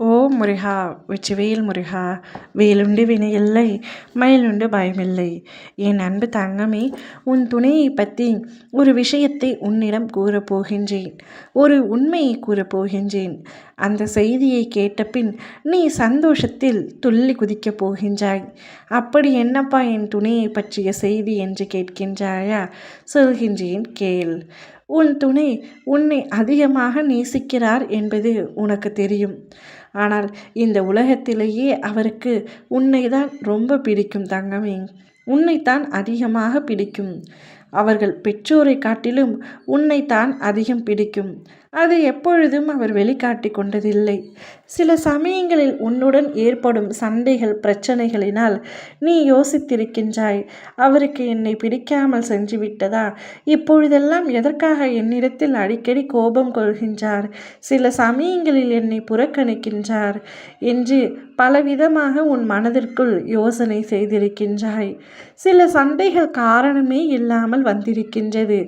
ஓ முருகா! வெற்றிவேல் முருகா! வேலுண்டு வினையில்லை, மயிலுண்டு பயமில்லை. என் அன்பு தங்கமே, உன் துணையைப் பற்றி ஒரு விஷயத்தை உன்னிடம் கூறப்போகின்றேன். ஒரு உண்மையை கூறப்போகின்றேன். அந்த செய்தியை கேட்டபின் நீ சந்தோஷத்தில் துள்ளி குதிக்கப் போகின்றாய். அப்படி என்னப்பா என் துணையை பற்றிய செய்தி என்று கேட்கின்றாயா? சொல்கின்றேன் கேள். உன் துணை உன்னை அதிகமாக நேசிக்கிறார் என்பது உனக்கு தெரியும். ஆனால் இந்த உலகத்திலேயே அவருக்கு உன்னைதான் ரொம்ப பிடிக்கும் தங்கமே. உன்னைத்தான் அதிகமாக பிடிக்கும். அவர்கள் பெற்றோரை காட்டிலும் உன்னைத்தான் அதிகம் பிடிக்கும். அதை எப்பொழுதும் அவர் வெளிக்காட்டி கொண்டதில்லை. சில சமயங்களில் உன்னுடன் ஏற்படும் சண்டைகள் பிரச்சனைகளினால் நீ யோசித்திருக்கின்றாய், அவருக்கு என்னை பிடிக்காமல் சென்றுவிட்டதா? இப்பொழுதெல்லாம் எதற்காக என்னிடத்தில் அடிக்கடி கோபம் கொள்கின்றார்? சில சமயங்களில் என்னை புறக்கணிக்கின்றார் என்று பலவிதமாக உன் மனதிற்குள் யோசனை செய்திருக்கின்றாய். சில சண்டைகள் காரணமே இல்லாமல் வந்திருக்கின்றது.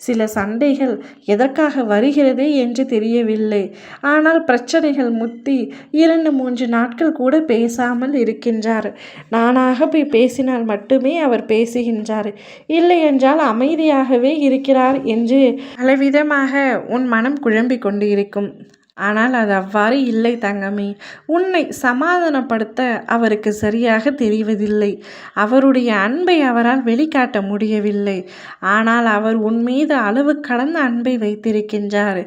சில சண்டைகள் எதற்காக வருகிறது என்று தெரியவில்லை. ஆனால் பிரச்சனைகள் முத்தி 2-3 நாட்கள் கூட பேசாமல் இருக்கின்றார். நானாக போய் பேசினால் மட்டுமே அவர் பேசுகின்றார், இல்லை என்றால் அமைதியாகவே இருக்கிறார் என்று பலவிதமாக உன் மனம் குழம்பிக் கொண்டு இருக்கும். ஆனால் அது அவ்வாறு இல்லை தங்கமே. உன்னை சமாதானப்படுத்த அவருக்கு சரியாக தெரிவதில்லை. அவருடைய அன்பை அவரால் வெளிக்காட்ட முடியவில்லை. ஆனால் அவர் உன் மீது அளவு கடந்த அன்பை வைத்திருக்கின்றார்.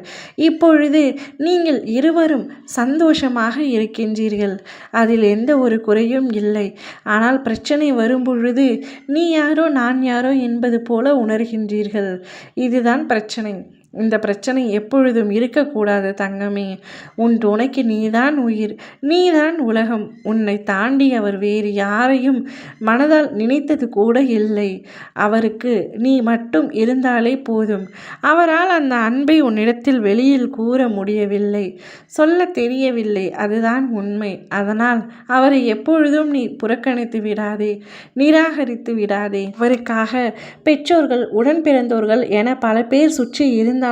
இப்பொழுது நீங்கள் இருவரும் சந்தோஷமாக இருக்கின்றீர்கள். அதில் எந்த ஒரு குறையும் இல்லை. ஆனால் பிரச்சனை வரும்பொழுது நீ யாரோ நான் யாரோ என்பது போல உணர்கின்றீர்கள். இதுதான் பிரச்சனை. இந்த பிரச்சனை எப்பொழுதும் இருக்கக்கூடாது தங்கமே. உன் துணைக்கு நீதான் உயிர், நீதான் உலகம். உன்னை தாண்டி அவர் வேறு யாரையும் மனதால் நினைத்தது கூட இல்லை. அவருக்கு நீ மட்டும் இருந்தாலே போதும். அவரால் அந்த அன்பை உன்னிடத்தில் வெளியில் கூற முடியவில்லை, சொல்ல தெரியவில்லை. அதுதான் உண்மை. அதனால் அவரை எப்பொழுதும் நீ புறக்கணித்து விடாதே, நிராகரித்து விடாதே. அவருக்காக பெற்றோர்கள், உடன் பிறந்தோர்கள் என பல பேர் சுற்றி இருந்தாலும்,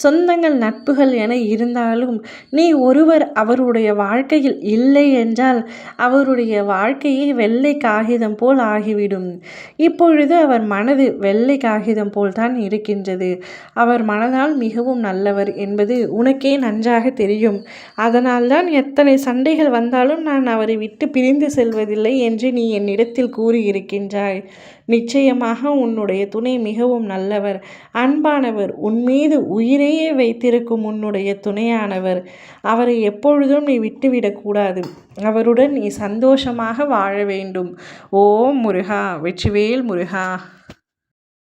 சொந்தங்கள், நட்புகள் என இருந்தாலும், நீ ஒருவர் அவருடைய வாழ்க்கையில் இல்லை என்றால் அவருடைய வாழ்க்கையே வெள்ளை காகிதம் போல் ஆகிவிடும். இப்பொழுது அவர் மனது வெள்ளை காகிதம் போல் தான் இருக்கின்றது. அவர் மனதால் மிகவும் நல்லவர் என்பது உனக்கே நன்றாக தெரியும். அதனால்தான் எத்தனை சண்டைகள் வந்தாலும் நான் அவரை விட்டு பிரிந்து செல்வதில்லை என்று நீ என்னிடத்தில் கூறியிருக்கின்றாய். நிச்சயமாக உன்னுடைய துணை மிகவும் நல்லவர், அன்பானவர். உன் மீது உயிரையே வைத்திருக்கும் உன்னுடைய துணையானவர். அவரை எப்பொழுதும் நீ விட்டுவிடக்கூடாது. அவருடன் நீ சந்தோஷமாக வாழ வேண்டும். ஓம் முருகா! வெற்றிவேல் முருகா!